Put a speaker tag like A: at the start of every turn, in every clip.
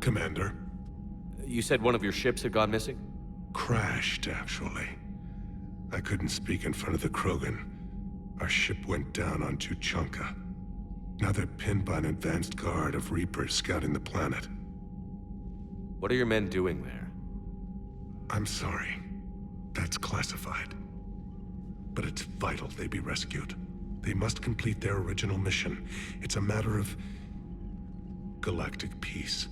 A: Commander.
B: You said one of your ships had gone missing?
A: Crashed, actually. I couldn't speak in front of the Krogan. Our ship went down on Tuchanka. Now they're pinned by an advanced guard of Reapers scouting the planet.
B: What are your men doing there?
A: I'm sorry. That's classified. But it's vital they be rescued. They must complete their original mission. It's a matter of galactic peace.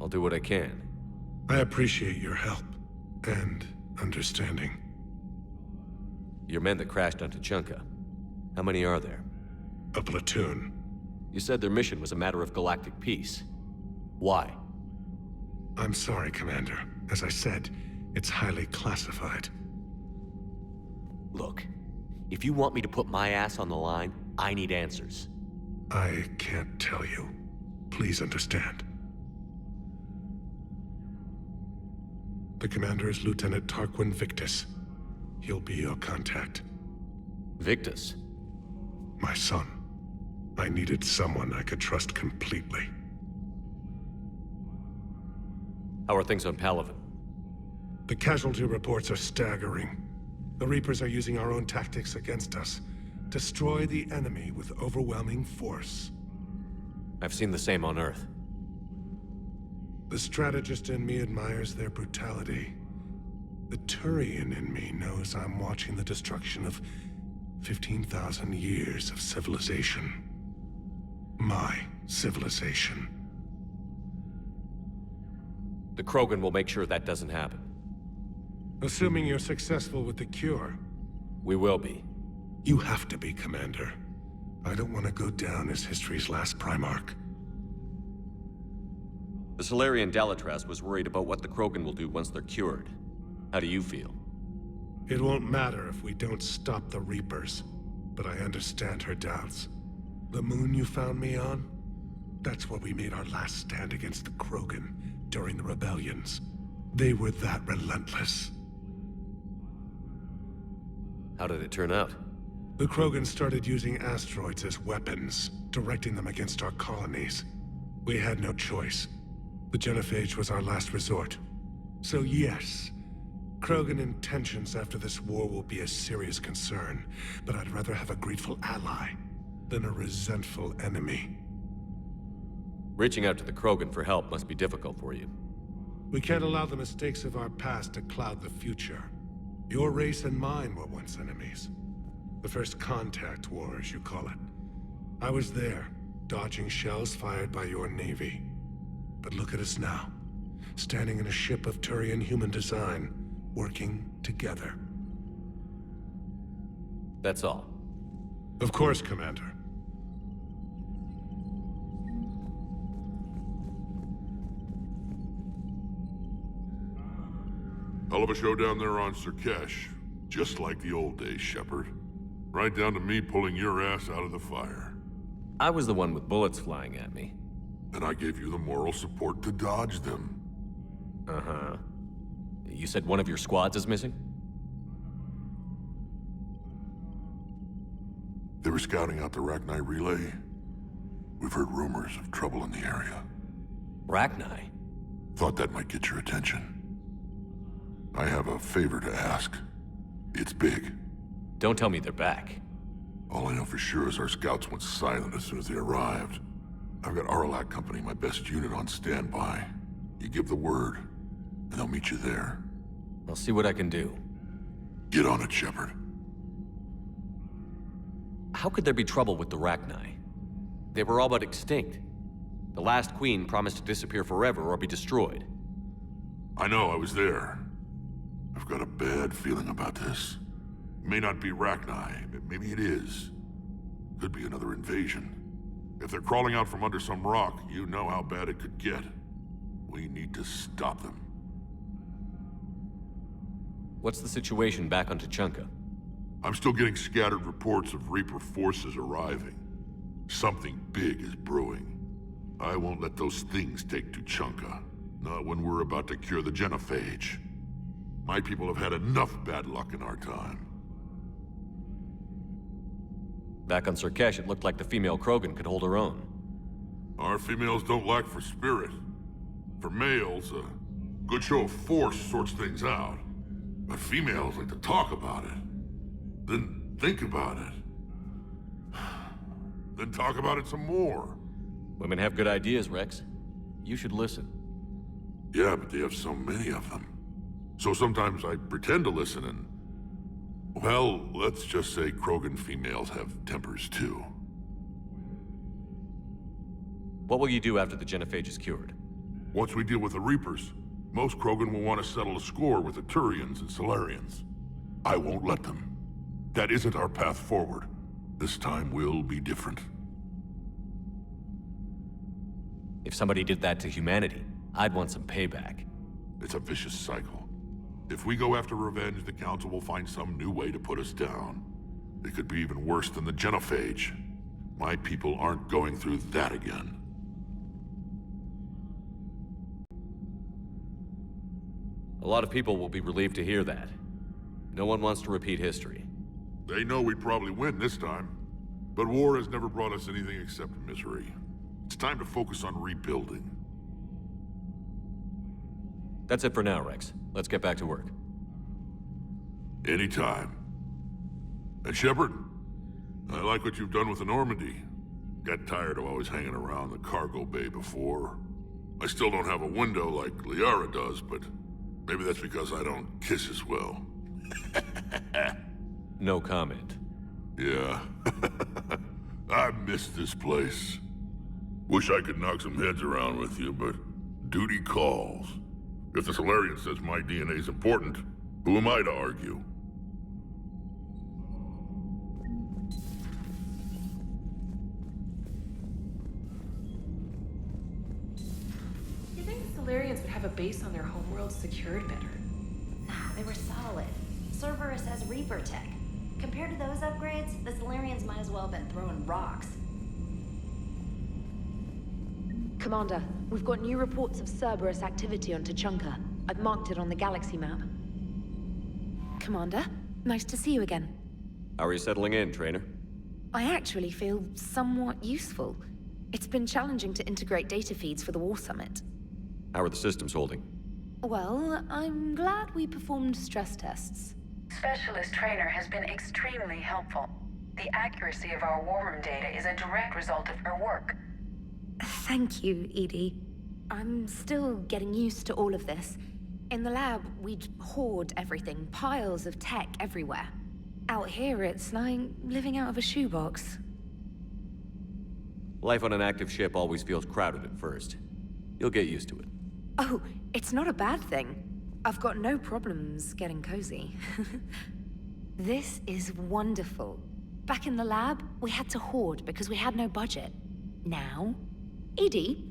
B: I'll do what I can.
A: I appreciate your help and understanding.
B: Your men that crashed on Tuchanka. How many are there?
A: A platoon.
B: You said their mission was a matter of galactic peace. Why?
A: I'm sorry, Commander. As I said, it's highly classified.
B: Look, if you want me to put my ass on the line, I need answers.
A: I can't tell you. Please understand. The commander is Lieutenant Tarquin Victus. He'll be your contact.
B: Victus?
A: My son. I needed someone I could trust completely.
B: How are things on Palaven?
A: The casualty reports are staggering. The Reapers are using our own tactics against us. Destroy the enemy with overwhelming force.
B: I've seen the same on Earth.
A: The strategist in me admires their brutality. The Turian in me knows I'm watching the destruction of 15,000 years of civilization. My civilization.
B: The Krogan will make sure that doesn't happen.
A: Assuming you're successful with the cure.
B: We will be.
A: You have to be, Commander. I don't want to go down as history's last Primarch.
B: The Solarian Dalitras was worried about what the Krogan will do once they're cured. How do you feel?
A: It won't matter if we don't stop the Reapers, but I understand her doubts. The moon you found me on? That's where we made our last stand against the Krogan during the rebellions. They were that relentless.
B: How did it turn out?
A: The Krogan started using asteroids as weapons, directing them against our colonies. We had no choice. The genophage was our last resort. So yes, Krogan intentions after this war will be a serious concern, but I'd rather have a grateful ally than a resentful enemy.
B: Reaching out to the Krogan for help must be difficult for you.
A: We can't allow the mistakes of our past to cloud the future. Your race and mine were once enemies. The first contact war, as you call it. I was there, dodging shells fired by your navy. But look at us now, standing in a ship of Turian human design, working together.
B: That's all.
A: Of course, Commander.
C: Hell of a show down there on Sur'Kes. Just like the old days, Shepard. Right down to me pulling your ass out of the fire.
B: I was the one with bullets flying at me.
C: And I gave you the moral support to dodge them.
B: Uh-huh. You said one of your squads is missing?
C: They were scouting out the Rachni relay. We've heard rumors of trouble in the area.
B: Rachni?
C: Thought that might get your attention. I have a favor to ask. It's big.
B: Don't tell me they're back.
C: All I know for sure is our scouts went silent as soon as they arrived. I've got Aralak Company, my best unit, on standby. You give the word, and they'll meet you there.
B: I'll see what I can do.
C: Get on it, Shepard.
B: How could there be trouble with the Rachni? They were all but extinct. The last queen promised to disappear forever or be destroyed.
C: I know, I was there. I've got a bad feeling about this. May not be Rachni, but maybe it is. Could be another invasion. If they're crawling out from under some rock, you know how bad it could get. We need to stop them.
B: What's the situation back on Tuchanka?
C: I'm still getting scattered reports of Reaper forces arriving. Something big is brewing. I won't let those things take Tuchanka. Not when we're about to cure the genophage. My people have had enough bad luck in our time.
B: Back on Sur'Kes, it looked like the female Krogan could hold her own.
C: Our females don't lack for spirit. For males, a good show of force sorts things out. But females like to talk about it. Then think about it. Then talk about it some more.
B: Women have good ideas, Wrex. You should listen.
C: Yeah, but they have so many of them. So sometimes I pretend to listen and... Well, let's just say Krogan females have tempers too.
B: What will you do after the genophage is cured?
C: Once we deal with the Reapers, most Krogan will want to settle a score with the Turians and Salarians. I won't let them. That isn't our path forward. This time will be different.
B: If somebody did that to humanity, I'd want some payback.
C: It's a vicious cycle. If we go after revenge, the Council will find some new way to put us down. It could be even worse than the genophage. My people aren't going through that again.
B: A lot of people will be relieved to hear that. No one wants to repeat history.
C: They know we'd probably win this time. But war has never brought us anything except misery. It's time to focus on rebuilding.
B: That's it for now, Wrex. Let's get back to work.
C: Anytime. And Shepard, I like what you've done with the Normandy. Got tired of always hanging around the cargo bay before. I still don't have a window like Liara does, but maybe that's because I don't kiss as well.
B: No comment.
C: Yeah. I miss this place. Wish I could knock some heads around with you, but duty calls. If the Solarian says my DNA is important, who am I to argue?
D: You think the Solarians would have a base on their homeworld secured better?
E: Nah, they were solid. Cerberus has Reaper tech. Compared to those upgrades, the Solarians might as well have been throwing rocks.
D: Commander, we've got new reports of Cerberus activity on Tuchanka. I've marked it on the galaxy map. Commander, nice to see you again.
B: How are you settling in, Traynor?
D: I actually feel somewhat useful. It's been challenging to integrate data feeds for the War Summit.
B: How are the systems holding?
D: Well, I'm glad we performed stress tests.
F: Specialist Traynor has been extremely helpful. The accuracy of our war room data is a direct result of her work.
D: Thank you, Edie. I'm still getting used to all of this. In the lab, we'd hoard everything, piles of tech everywhere. Out here, it's like living out of a shoebox.
B: Life on an active ship always feels crowded at first. You'll get used to it.
D: Oh, it's not a bad thing. I've got no problems getting cozy. This is wonderful. Back in the lab, we had to hoard because we had no budget. Now, Edie,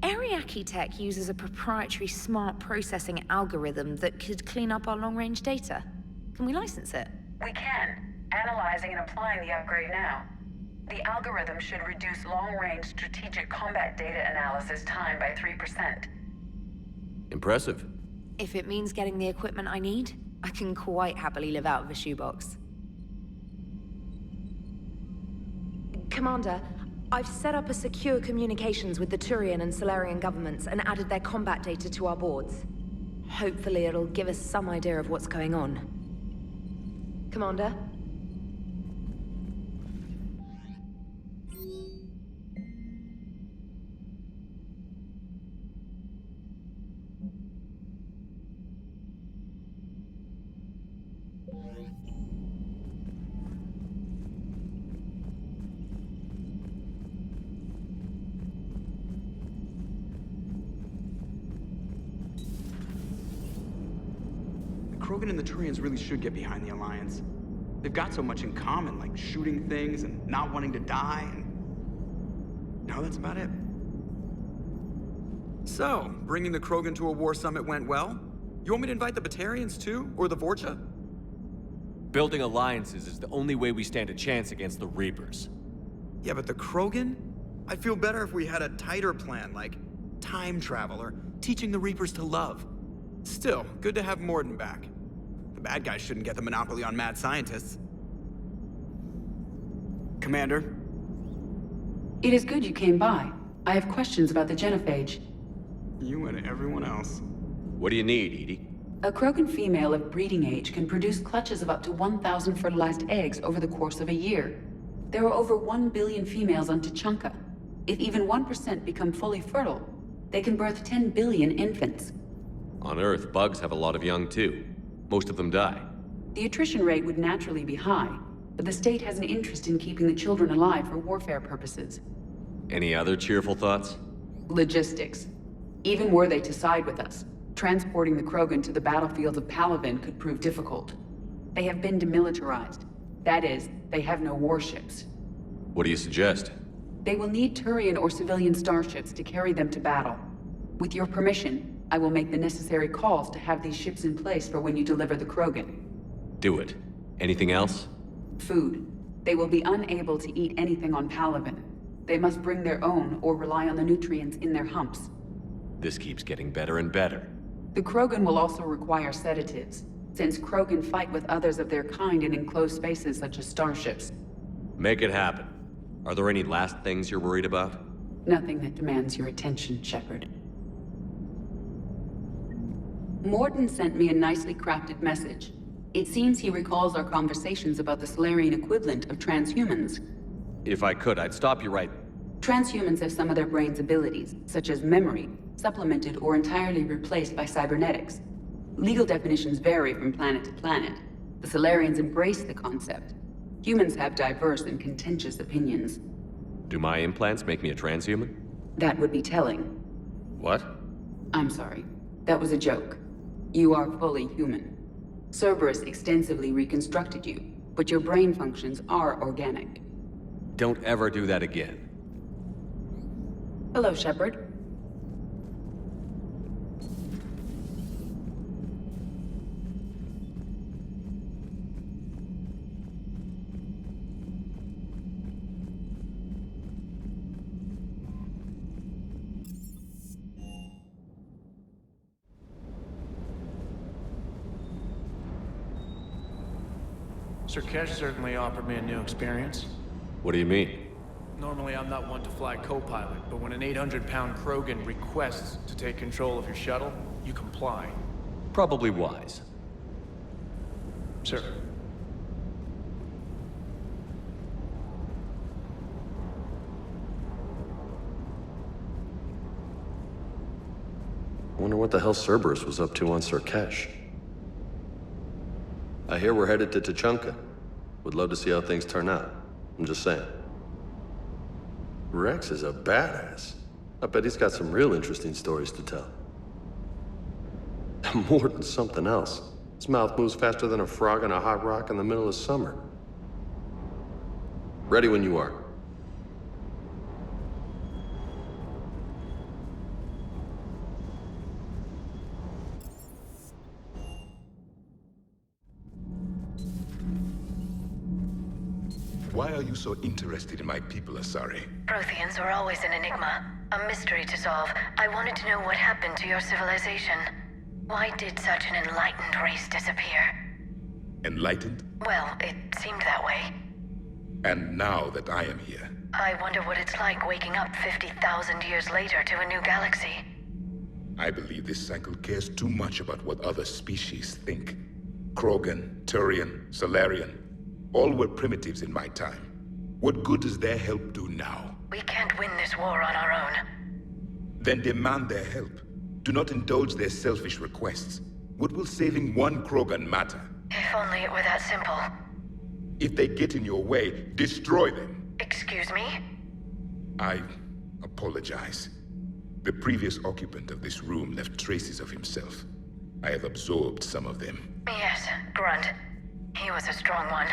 D: Ariake Tech uses a proprietary smart processing algorithm that could clean up our long-range data. Can we license it?
F: We can. Analyzing and applying the upgrade now. The algorithm should reduce long-range strategic combat data analysis time by 3%.
B: Impressive.
D: If it means getting the equipment I need, I can quite happily live out of a shoebox. Commander, I've set up a secure communications with the Turian and Solarian governments and added their combat data to our boards. Hopefully it'll give us some idea of what's going on. Commander?
G: Krogan and the Turians really should get behind the Alliance. They've got so much in common, like shooting things and not wanting to die, and... no, that's about it. So, bringing the Krogan to a war summit went well? You want me to invite the Batarians too? Or the Vorcha?
B: Building alliances is the only way we stand a chance against the Reapers.
G: Yeah, but the Krogan? I'd feel better if we had a tighter plan, like time travel or teaching the Reapers to love. Still, good to have Mordin back. The bad guys shouldn't get the monopoly on mad scientists. Commander?
H: It is good you came by. I have questions about the genophage.
G: You and everyone else.
B: What do you need, Edie?
H: A Krogan female of breeding age can produce clutches of up to 1,000 fertilized eggs over the course of a year. There are over 1 billion females on Tuchanka. If even 1% become fully fertile, they can birth 10 billion infants.
B: On Earth, bugs have a lot of young too. Most of them die.
H: The attrition rate would naturally be high, but the state has an interest in keeping the children alive for warfare purposes.
B: Any other cheerful thoughts?
H: Logistics. Even were they to side with us, transporting the Krogan to the battlefields of Palaven could prove difficult. They have been demilitarized. That is, they have no warships.
B: What do you suggest?
H: They will need Turian or civilian starships to carry them to battle. With your permission, I will make the necessary calls to have these ships in place for when you deliver the Krogan.
B: Do it. Anything else?
H: Food. They will be unable to eat anything on Palaven. They must bring their own or rely on the nutrients in their humps.
B: This keeps getting better and better.
H: The Krogan will also require sedatives, since Krogan fight with others of their kind in enclosed spaces such as starships.
B: Make it happen. Are there any last things you're worried about?
H: Nothing that demands your attention, Shepard. Mordin sent me a nicely crafted message. It seems he recalls our conversations about the Solarian equivalent of transhumans.
B: If I could, I'd stop you right...
H: Transhumans have some of their brain's abilities, such as memory, supplemented or entirely replaced by cybernetics. Legal definitions vary from planet to planet. The Solarians embrace the concept. Humans have diverse and contentious opinions.
B: Do my implants make me a transhuman?
H: That would be telling.
B: What?
H: I'm sorry. That was a joke. You are fully human. Cerberus extensively reconstructed you, but your brain functions are organic.
B: Don't ever do that again.
H: Hello, Shepard.
I: Sur'Kes certainly offered me a new experience.
B: What do you mean?
I: Normally I'm not one to fly co-pilot, but when an 800-pound Krogan requests to take control of your shuttle, you comply.
B: Probably wise.
I: Sir.
J: I wonder what the hell Cerberus was up to on Sur'Kes. I hear we're headed to Tuchanka. Would love to see how things turn out. I'm just saying. Wrex is a badass. I bet he's got some real interesting stories to tell. More than something else. His mouth moves faster than a frog on a hot rock in the middle of summer. Ready when you are.
K: Why are you so interested in my people, Asari?
F: Protheans were always an enigma, a mystery to solve. I wanted to know what happened to your civilization. Why did such an enlightened race disappear?
K: Enlightened?
F: Well, it seemed that way.
K: And now that I am here...
F: I wonder what it's like waking up 50,000 years later to a new galaxy.
K: I believe this cycle cares too much about what other species think. Krogan, Turian, Solarian, all were primitives in my time. What good does their help do now?
F: We can't win this war on our own.
K: Then demand their help. Do not indulge their selfish requests. What will saving one Krogan matter?
F: If only it were that simple.
K: If they get in your way, destroy them.
F: Excuse me?
K: I apologize. The previous occupant of this room left traces of himself. I have absorbed some of them.
F: Yes, Grunt. He was a strong one.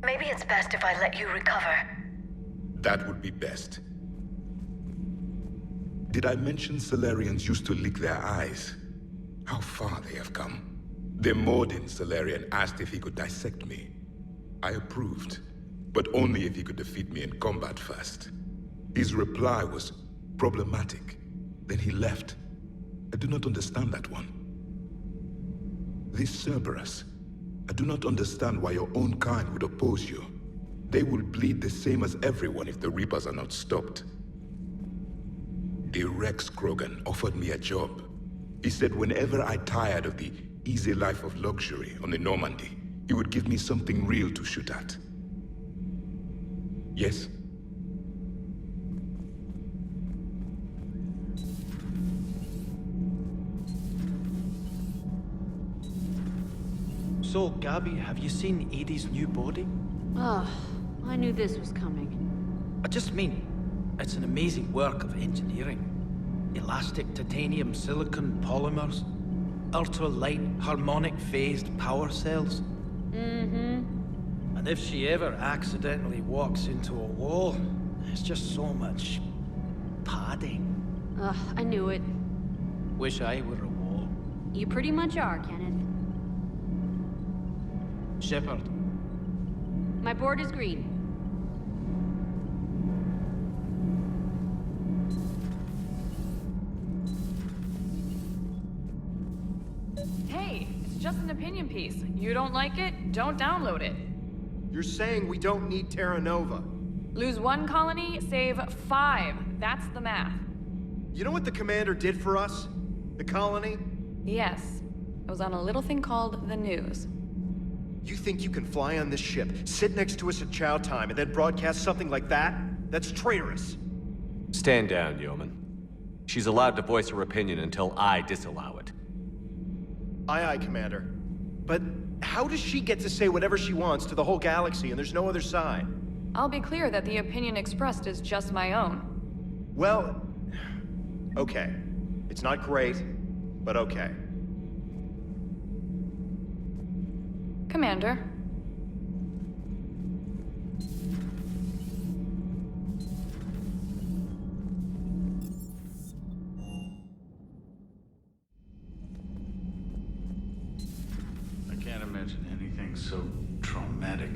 F: Maybe it's best if I let you recover.
K: That would be best. Did I mention Solarians used to lick their eyes? How far they have come. The Mordin Solarian asked if he could dissect me. I approved, but only if he could defeat me in combat first. His reply was problematic. Then he left. I do not understand that one. This Cerberus, I do not understand why your own kind would oppose you. They will bleed the same as everyone if the Reapers are not stopped. The Wrex Krogan offered me a job. He said whenever I tired of the easy life of luxury on the Normandy, he would give me something real to shoot at. Yes?
L: So, Gabby, have you seen Edie's new body?
M: Oh, I knew this was coming.
L: I just mean, it's an amazing work of engineering. Elastic titanium silicon polymers, ultra-light harmonic phased power cells.
M: Mm-hmm.
L: And if she ever accidentally walks into a wall, there's just so much padding.
M: Ugh, I knew it.
L: Wish I were a wall.
M: You pretty much are, Kenneth.
L: Shepard.
M: My board is green.
N: Hey, it's just an opinion piece. You don't like it, don't download it.
O: You're saying we don't need Terra Nova.
N: Lose 1 colony, save 5. That's the math.
O: You know what the commander did for us? The colony?
N: Yes. It was on a little thing called the news.
O: You think you can fly on this ship, sit next to us at chow time, and then broadcast something like that? That's traitorous.
B: Stand down, Yeoman. She's allowed to voice her opinion until I disallow it.
O: Aye, aye, Commander. But how does she get to say whatever she wants to the whole galaxy and there's no other side?
N: I'll be clear that the opinion expressed is just my own.
O: Well, okay. It's not great, but okay.
N: Commander.
P: I can't imagine anything so traumatic.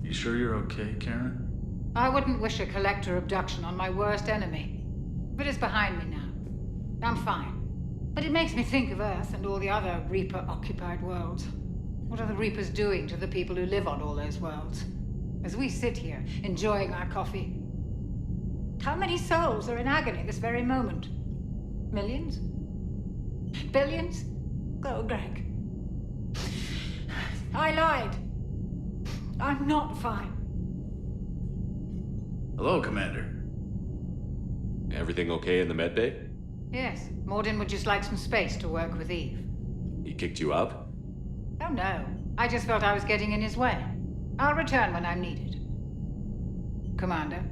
P: You sure you're okay, Karen?
Q: I wouldn't wish a collector abduction on my worst enemy. But it's behind me now. I'm fine. But it makes me think of Earth and all the other Reaper-occupied worlds. What are the Reapers doing to the people who live on all those worlds? As we sit here, enjoying our coffee. How many souls are in agony this very moment? Millions? Billions? Oh, Greg. I lied. I'm not fine.
P: Hello, Commander.
B: Everything okay in the med bay?
Q: Yes, Mordin would just like some space to work with Eve.
B: He kicked you out?
Q: Oh no, I just felt I was getting in his way. I'll return when I'm needed. Commander.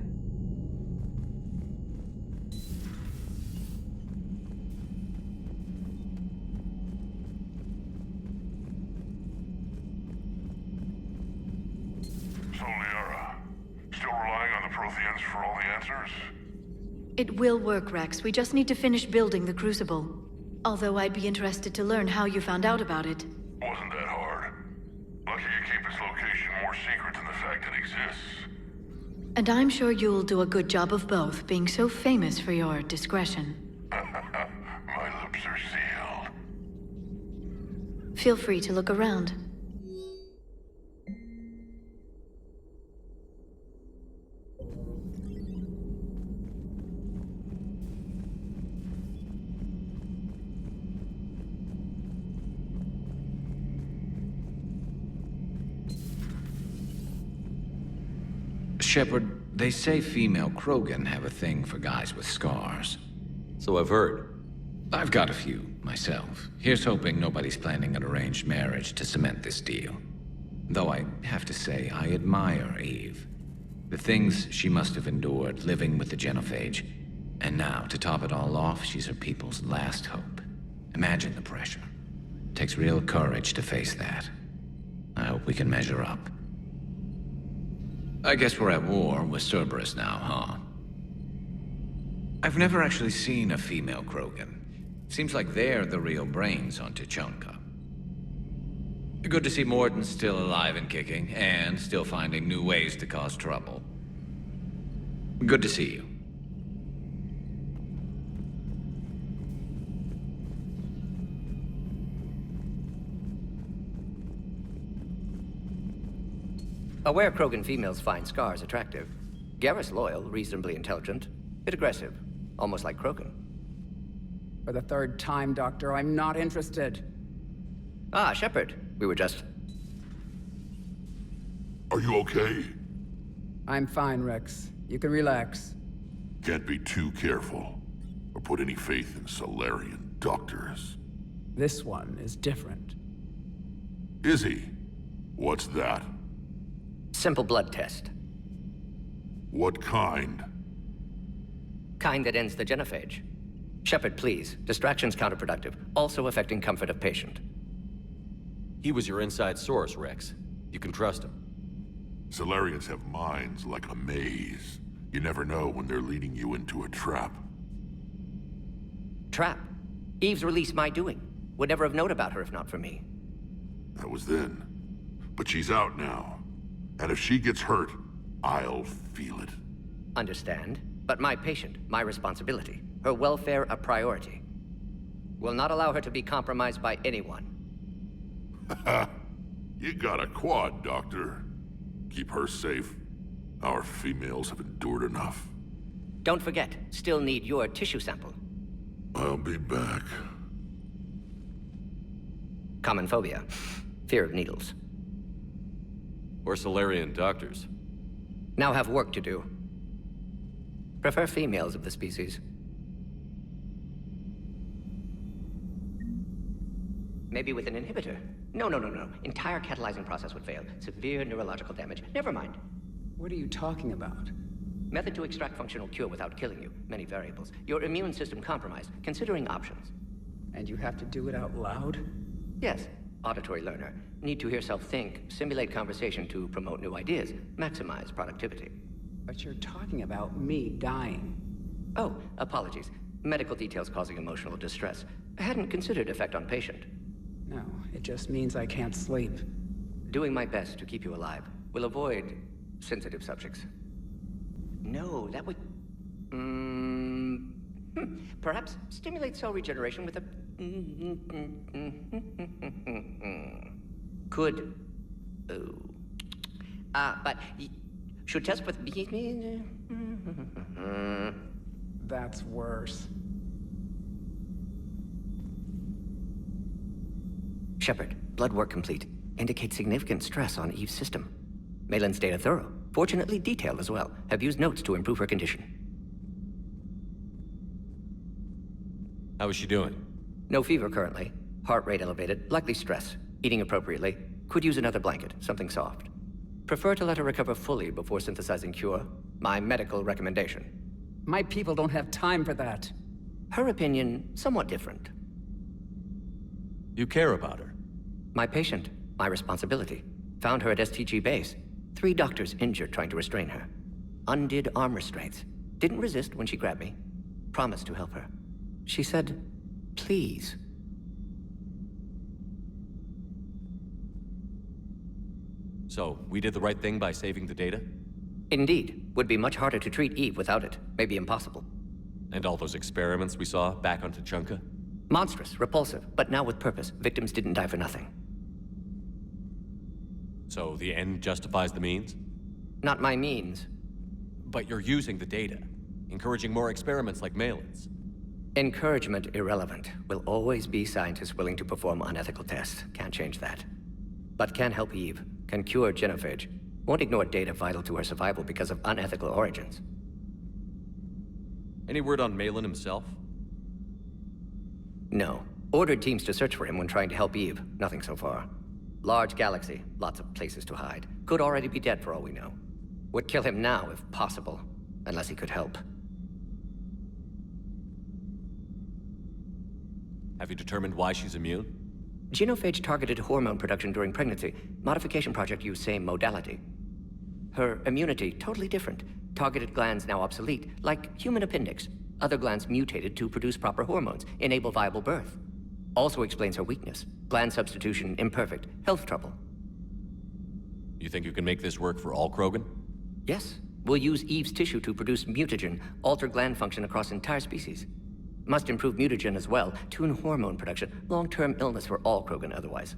C: So, Liara, still relying on the Protheans for all the answers?
D: It will work, Wrex. We just need to finish building the Crucible. Although I'd be interested to learn how you found out about it.
C: Wasn't that hard. Lucky you keep its location more secret than the fact it exists.
D: And I'm sure you'll do a good job of both, being so famous for your discretion.
C: My lips are sealed.
D: Feel free to look around.
R: Shepard, they say female Krogan have a thing for guys with scars.
B: So I've heard.
R: I've got a few, myself. Here's hoping nobody's planning an arranged marriage to cement this deal. Though I have to say, I admire Eve. The things she must have endured living with the Genophage. And now, to top it all off, she's her people's last hope. Imagine the pressure. Takes real courage to face that. I hope we can measure up. I guess we're at war with Cerberus now, huh? I've never actually seen a female Krogan. Seems like they're the real brains on Tuchanka. Good to see Mordin still alive and kicking, and still finding new ways to cause trouble. Good to see you.
S: Aware Krogan females find scars attractive. Garrus loyal, reasonably intelligent, bit aggressive, almost like Krogan.
T: For the third time, Doctor, I'm not interested.
S: Ah, Shepard. We were just...
C: Are you okay?
T: I'm fine, Wrex. You can relax.
C: Can't be too careful, or put any faith in Solarian doctors.
T: This one is different.
C: Is he? What's that?
S: Simple blood test.
C: What kind?
S: Kind that ends the genophage. Shepard, please. Distraction's counterproductive, also affecting comfort of patient.
B: He was your inside source, Wrex. You can trust him.
C: Solarians have minds like a maze. You never know when they're leading you into a trap.
S: Trap? Eve's release my doing. Would never have known about her if not for me.
C: That was then. But she's out now. And if she gets hurt, I'll feel it.
S: Understand. But my patient, my responsibility. Her welfare a priority. Will not allow her to be compromised by anyone.
C: You got a quad, Doctor. Keep her safe. Our females have endured enough.
S: Don't forget, still need your tissue sample.
C: I'll be back.
S: Common phobia. Fear of needles.
B: We're Solarian doctors.
S: Now have work to do. Prefer females of the species. Maybe with an inhibitor. No. Entire catalyzing process would fail. Severe neurological damage. Never mind.
T: What are you talking about?
S: Method to extract functional cure without killing you. Many variables. Your immune system compromised. Considering options.
T: And you have to do it out loud?
S: Yes. Auditory learner. Need to hear self think. Simulate conversation to promote new ideas. Maximize productivity.
T: But you're talking about me dying.
S: Oh, apologies. Medical details causing emotional distress. I hadn't considered effect on patient.
T: No, it just means I can't sleep.
S: Doing my best to keep you alive. Will avoid sensitive subjects. No, that would... Perhaps stimulate cell regeneration with a... Could... Oh. But... Should test with...
T: That's worse.
S: Shepard, blood work complete. Indicates significant stress on Eve's system. Malin's data thorough. Fortunately detailed as well. Have used notes to improve her condition.
B: How is she doing?
S: No fever currently. Heart rate elevated. Likely stress. Eating appropriately. Could use another blanket. Something soft. Prefer to let her recover fully before synthesizing cure. My medical recommendation.
T: My people don't have time for that.
S: Her opinion, somewhat different.
B: You care about her?
S: My patient. My responsibility. Found her at STG base. 3 doctors injured trying to restrain her. Undid arm restraints. Didn't resist when she grabbed me. Promised to help her. She said, please.
B: So, we did the right thing by saving the data?
S: Indeed. Would be much harder to treat Eve without it. Maybe impossible.
B: And all those experiments we saw back on Tuchanka?
S: Monstrous, repulsive, but now with purpose. Victims didn't die for nothing.
B: So the end justifies the means?
S: Not my means.
B: But you're using the data, encouraging more experiments like Malin's.
S: Encouragement irrelevant. Will always be scientists willing to perform unethical tests. Can't change that. But can help Eve. Can cure genophage. Won't ignore data vital to her survival because of unethical origins.
B: Any word on Malin himself?
S: No. Ordered teams to search for him when trying to help Eve. Nothing so far. Large galaxy. Lots of places to hide. Could already be dead for all we know. Would kill him now if possible. Unless he could help.
B: Have you determined why she's immune?
S: Genophage targeted hormone production during pregnancy. Modification project used same modality. Her immunity, totally different. Targeted glands now obsolete, like human appendix. Other glands mutated to produce proper hormones, enable viable birth. Also explains her weakness. Gland substitution imperfect. Health trouble.
B: You think you can make this work for all Krogan?
S: Yes. We'll use Eve's tissue to produce mutagen, alter gland function across entire species. Must improve mutagen as well, tune hormone production. Long-term illness for all Krogan otherwise.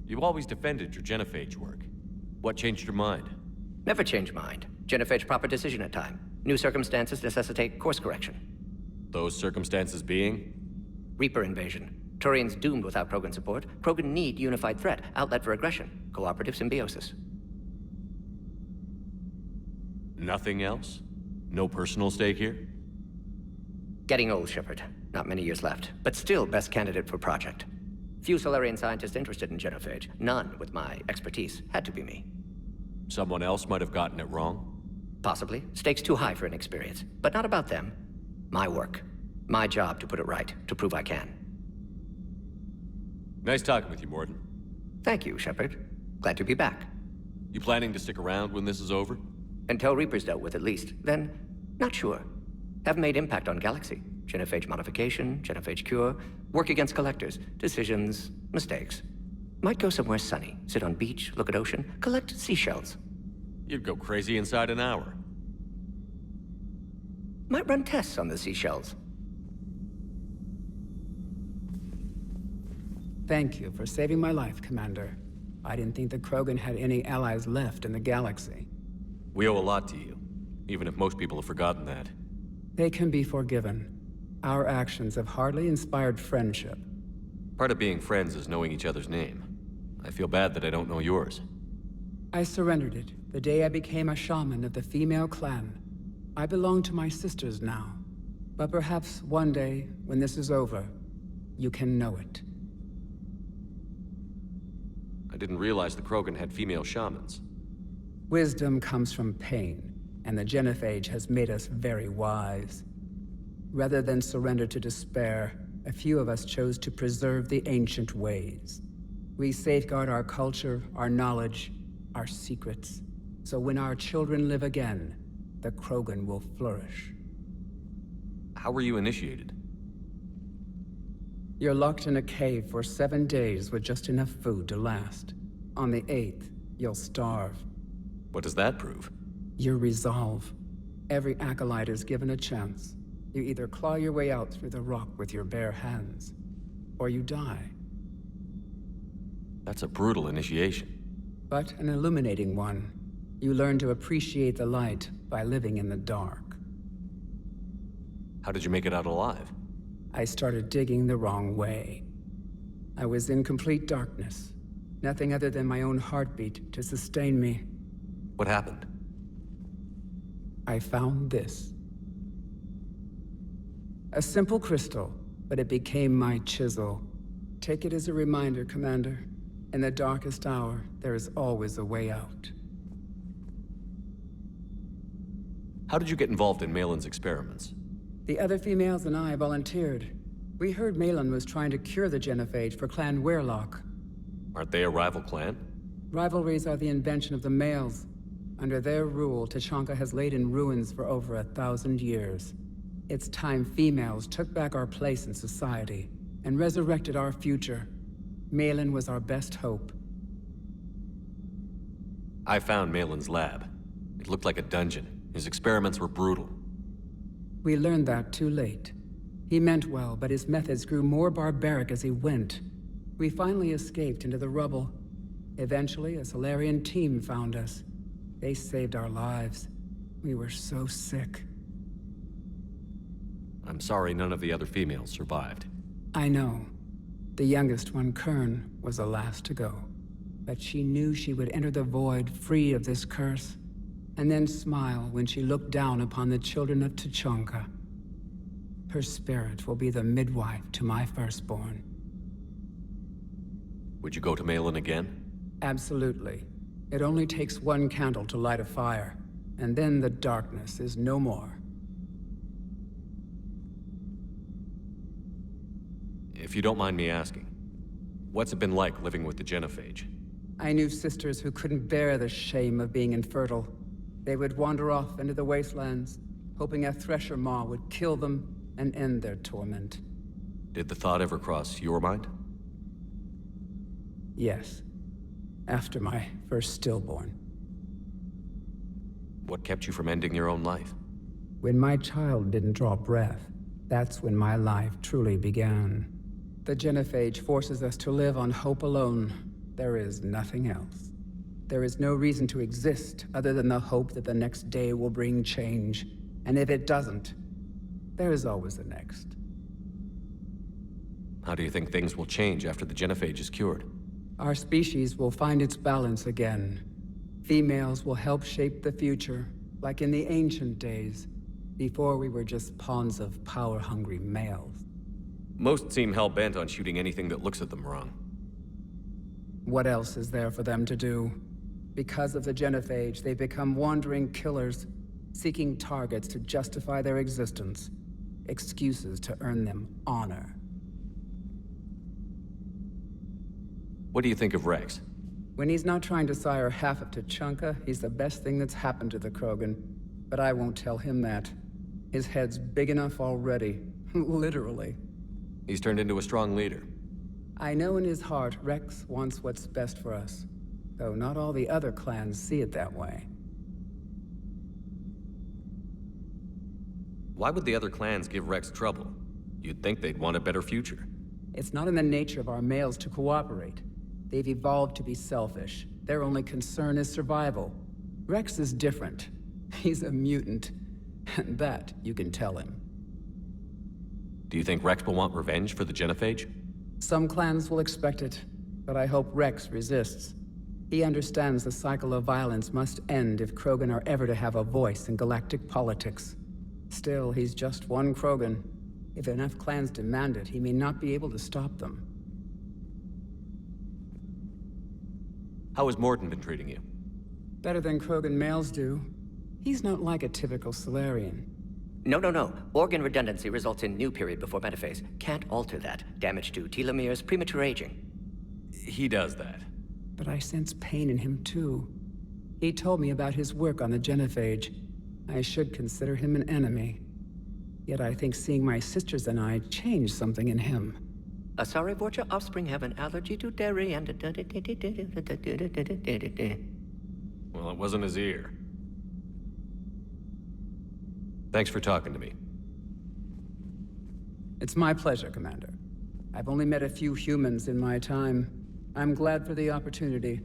B: You always defended your genophage work. What changed your mind?
S: Never change mind. Genophage proper decision at time. New circumstances necessitate course correction.
B: Those circumstances being?
S: Reaper invasion. Turians doomed without Krogan support. Krogan need unified threat, outlet for aggression, cooperative symbiosis.
B: Nothing else? No personal stake here?
S: Getting old, Shepard. Not many years left, but still best candidate for project. Few Solarian scientists interested in genophage. None with my expertise. Had to be me.
B: Someone else might have gotten it wrong?
S: Possibly. Stakes too high for inexperience. But not about them. My work. My job to put it right, to prove I can.
B: Nice talking with you, Mordin.
S: Thank you, Shepard. Glad to be back.
B: You planning to stick around when this is over?
S: Until Reaper's dealt with, at least. Then, not sure. Haven't made impact on Galaxy. Genophage modification, genophage cure, work against collectors, decisions, mistakes. Might go somewhere sunny, sit on beach, look at ocean, collect seashells.
B: You'd go crazy inside an hour.
S: Might run tests on the seashells.
T: Thank you for saving my life, Commander. I didn't think the Krogan had any allies left in the galaxy.
B: We owe a lot to you, even if most people have forgotten that.
T: They can be forgiven. Our actions have hardly inspired friendship.
B: Part of being friends is knowing each other's name. I feel bad that I don't know yours.
T: I surrendered it the day I became a shaman of the female clan. I belong to my sisters now. But perhaps one day, when this is over, you can know it.
B: I didn't realize the Krogan had female shamans.
T: Wisdom comes from pain, and the genophage has made us very wise. Rather than surrender to despair, a few of us chose to preserve the ancient ways. We safeguard our culture, our knowledge, our secrets. So when our children live again, the Krogan will flourish.
B: How were you initiated?
T: You're locked in a cave for 7 days with just enough food to last. On the 8th, you'll starve.
B: What does that prove?
T: Your resolve. Every acolyte is given a chance. You either claw your way out through the rock with your bare hands, or you die.
B: That's a brutal initiation.
T: But an illuminating one. You learn to appreciate the light by living in the dark.
B: How did you make it out alive?
T: I started digging the wrong way. I was in complete darkness. Nothing other than my own heartbeat to sustain me.
B: What happened?
T: I found this. A simple crystal, but it became my chisel. Take it as a reminder, Commander. In the darkest hour, there is always a way out.
B: How did you get involved in Malin's experiments?
T: The other females and I volunteered. We heard Malin was trying to cure the genophage for Clan Weirlock.
B: Aren't they a rival clan?
T: Rivalries are the invention of the males. Under their rule, Tuchanka has laid in ruins for over 1,000 years. It's time females took back our place in society and resurrected our future. Malin was our best hope.
B: I found Malin's lab. It looked like a dungeon. His experiments were brutal.
T: We learned that too late. He meant well, but his methods grew more barbaric as he went. We finally escaped into the rubble. Eventually, a Solarian team found us. They saved our lives. We were so sick.
B: I'm sorry none of the other females survived.
T: I know. The youngest one, Kern, was the last to go. But she knew she would enter the void free of this curse, and then smile when she looked down upon the children of Tuchanka. Her spirit will be the midwife to my firstborn.
B: Would you go to Malin again?
T: Absolutely. It only takes one candle to light a fire, and then the darkness is no more.
B: If you don't mind me asking, what's it been like living with the genophage?
T: I knew sisters who couldn't bear the shame of being infertile. They would wander off into the wastelands, hoping a thresher maw would kill them and end their torment.
B: Did the thought ever cross your mind?
T: Yes. After my first stillborn.
B: What kept you from ending your own life?
T: When my child didn't draw breath, that's when my life truly began. The genophage forces us to live on hope alone. there is nothing else. There is no reason to exist other than the hope that the next day will bring change. And if it doesn't, there is always the next.
B: How do you think things will change after the genophage is cured?
T: Our species will find its balance again. Females will help shape the future, like in the ancient days, before we were just pawns of power-hungry males.
B: Most seem hell-bent on shooting anything that looks at them wrong.
T: What else is there for them to do? Because of the genophage, they become wandering killers, seeking targets to justify their existence, excuses to earn them honor.
B: What do you think of Wrex?
T: When he's not trying to sire half of Tuchanka, he's the best thing that's happened to the Krogan. But I won't tell him that. His head's big enough already. Literally.
B: He's turned into a strong leader.
T: I know in his heart, Wrex wants what's best for us. Though not all the other clans see it that way.
B: Why would the other clans give Wrex trouble? You'd think they'd want a better future.
T: It's not in the nature of our males to cooperate. They've evolved to be selfish. Their only concern is survival. Wrex is different. He's a mutant. And that you can tell him.
B: Do you think Wrex will want revenge for the genophage?
T: Some clans will expect it, but I hope Wrex resists. He understands the cycle of violence must end if Krogan are ever to have a voice in galactic politics. Still, he's just one Krogan. If enough clans demand it, he may not be able to stop them.
B: How has Mordin been treating you?
T: Better than Krogan males do. He's not like a typical Solarian.
S: No. Organ redundancy results in new period before metaphase. Can't alter that. Damage to telomeres, premature aging.
B: He does that.
T: But I sense pain in him too. He told me about his work on the genophage. I should consider him an enemy. Yet I think seeing my sisters and I changed something in him.
S: Sorry, Vorcha offspring have an allergy to dairy and...
B: Well, it wasn't his ear. Thanks for talking to me.
T: It's my pleasure, Commander. I've only met a few humans in my time. I'm glad for the opportunity.